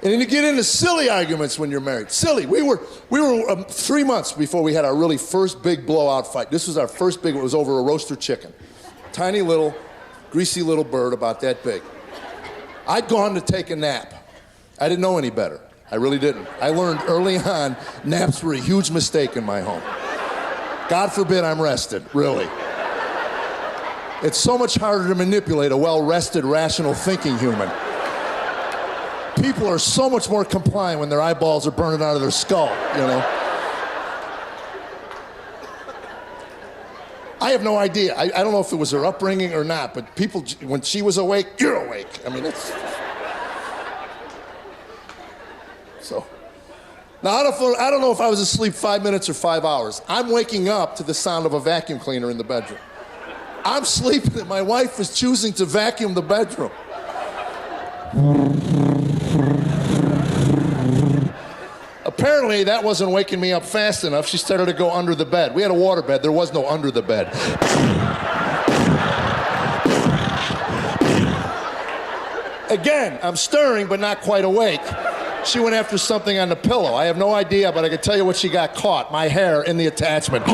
And then you get into silly arguments when you're married. Silly. We were 3 months before we had our really first big blowout fight. This was our first big, it was over a roaster chicken. Tiny little, greasy little bird about that big. I'd gone to take a nap. I didn't know any better. I really didn't. I learned early on, naps were a huge mistake in my home. God forbid I'm rested, really. It's so much harder to manipulate a well-rested, rational thinking human. People are so much more compliant when their eyeballs are burning out of their skull, you know? I have no idea. I don't know if it was her upbringing or not, but people, when she was awake, you're awake. I mean, it's... So, now I don't know if I was asleep 5 minutes or 5 hours. I'm waking up to the sound of a vacuum cleaner in the bedroom. I'm sleeping and my wife is choosing to vacuum the bedroom. Apparently, that wasn't waking me up fast enough. She started to go under the bed. We had a water bed. There was no under the bed. Again, I'm stirring, but not quite awake. She went after something on the pillow. I have no idea, but I can tell you what she got caught. My hair in the attachment.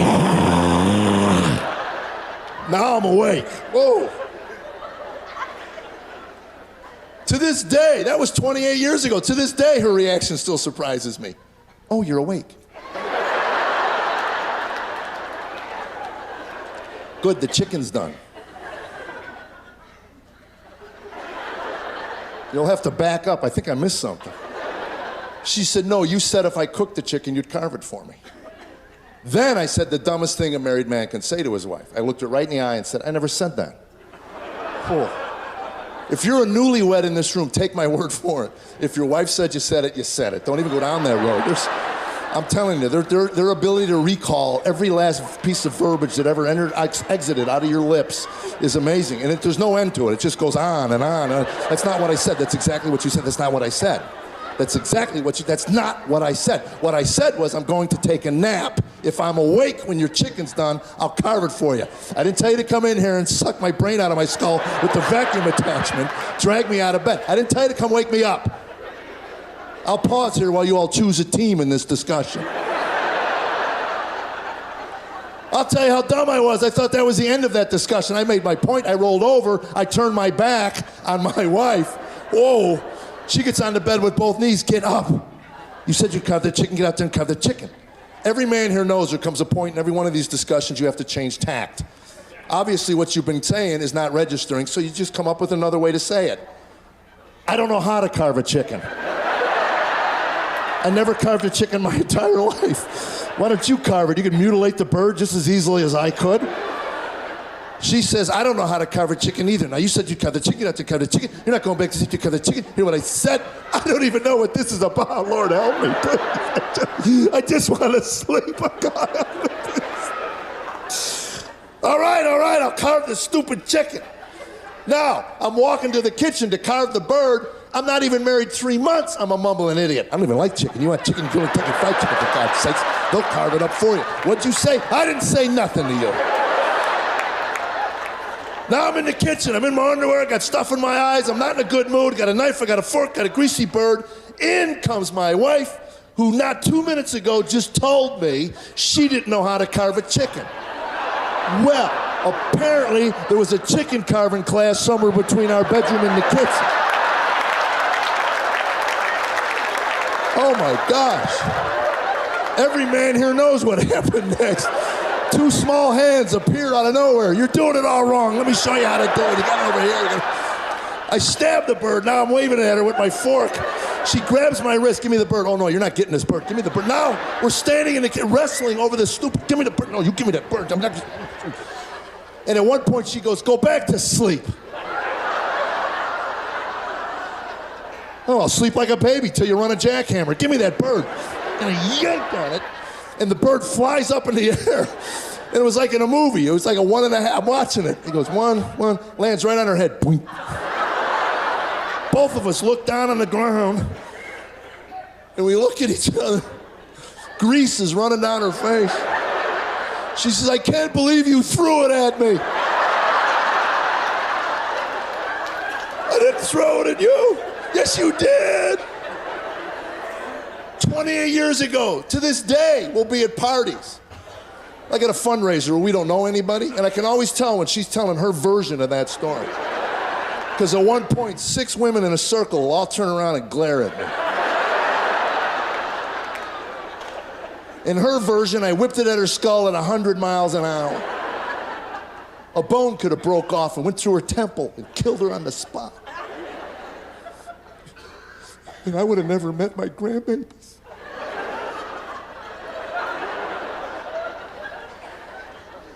Now I'm awake. Whoa. To this day, that was 28 years ago. To this day, her reaction still surprises me. Oh, you're awake. Good, the chicken's done. You'll have to back up. I think I missed something. She said, no, you said if I cooked the chicken, you'd carve it for me. Then I said the dumbest thing a married man can say to his wife. I looked her right in the eye and said, I never said that. Oh. If you're a newlywed in this room, take my word for it. If your wife said you said it, you said it. Don't even go down that road. I'm telling you, their ability to recall every last piece of verbiage that ever exited out of your lips is amazing. And there's no end to it. It just goes on and on. That's not what I said. That's exactly what you said. That's not what I said. That's exactly what that's not what I said. What I said was I'm going to take a nap. If I'm awake when your chicken's done, I'll carve it for you. I didn't tell you to come in here and suck my brain out of my skull with the vacuum attachment, drag me out of bed. I didn't tell you to come wake me up. I'll pause here while you all choose a team in this discussion. I'll tell you how dumb I was. I thought that was the end of that discussion. I made my point. I rolled over. I turned my back on my wife. Whoa. She gets on the bed with both knees. Get up. You said you'd carve the chicken. Get out there and carve the chicken. Every man here knows there comes a point in every one of these discussions you have to change tact. Obviously, what you've been saying is not registering, so you just come up with another way to say it. I don't know how to carve a chicken. I never carved a chicken my entire life. Why don't you carve it? You could mutilate the bird just as easily as I could. She says, I don't know how to carve a chicken either. Now, you said you'd carve the chicken, you have to carve the chicken. You're not going back to see if you carve the chicken. Hear what I said? I don't even know what this is about. Lord help me. I just want to sleep. God help me. All right, I'll carve the stupid chicken. Now, I'm walking to the kitchen to carve the bird. I'm not even married 3 months. I'm a mumbling idiot. I don't even like chicken. You want chicken, you want Kentucky Fried Chicken, for God's sakes. They'll carve it up for you. What'd you say? I didn't say nothing to you. Now I'm in the kitchen. I'm in my underwear. I got stuff in my eyes. I'm not in a good mood. Got a knife. I got a fork. Got a greasy bird. In comes my wife, who not 2 minutes ago just told me she didn't know how to carve a chicken. Well, apparently there was a chicken carving class somewhere between our bedroom and the kitchen. Oh my gosh. Every man here knows what happened next. 2 small hands appear out of nowhere. You're doing it all wrong. Let me show you how to do it. You got it over here. I stabbed the bird. Now I'm waving at her with my fork. She grabs my wrist. Give me the bird. Oh, no, you're not getting this bird. Give me the bird. Now we're standing in the wrestling over this stupid. Give me the bird. No, you give me that bird. I'm not. And at one point she goes, go back to sleep. Oh, I'll sleep like a baby till you run a jackhammer. Give me that bird. And I yanked on it. And the bird flies up in the air. And it was like in a movie. It was like a 1.5. I'm watching it. He goes, one, lands right on her head. Boink. Both of us look down on the ground. And we look at each other. Grease is running down her face. She says, I can't believe you threw it at me. I didn't throw it at you. Yes, you did. 28 years ago. To this day, we'll be at parties. Like at a fundraiser where we don't know anybody, and I can always tell when she's telling her version of that story. Because at one point, 6 women in a circle will all turn around and glare at me. In her version, I whipped it at her skull at 100 miles an hour. A bone could have broke off and went through her temple and killed her on the spot. And I would have never met my grandbabies.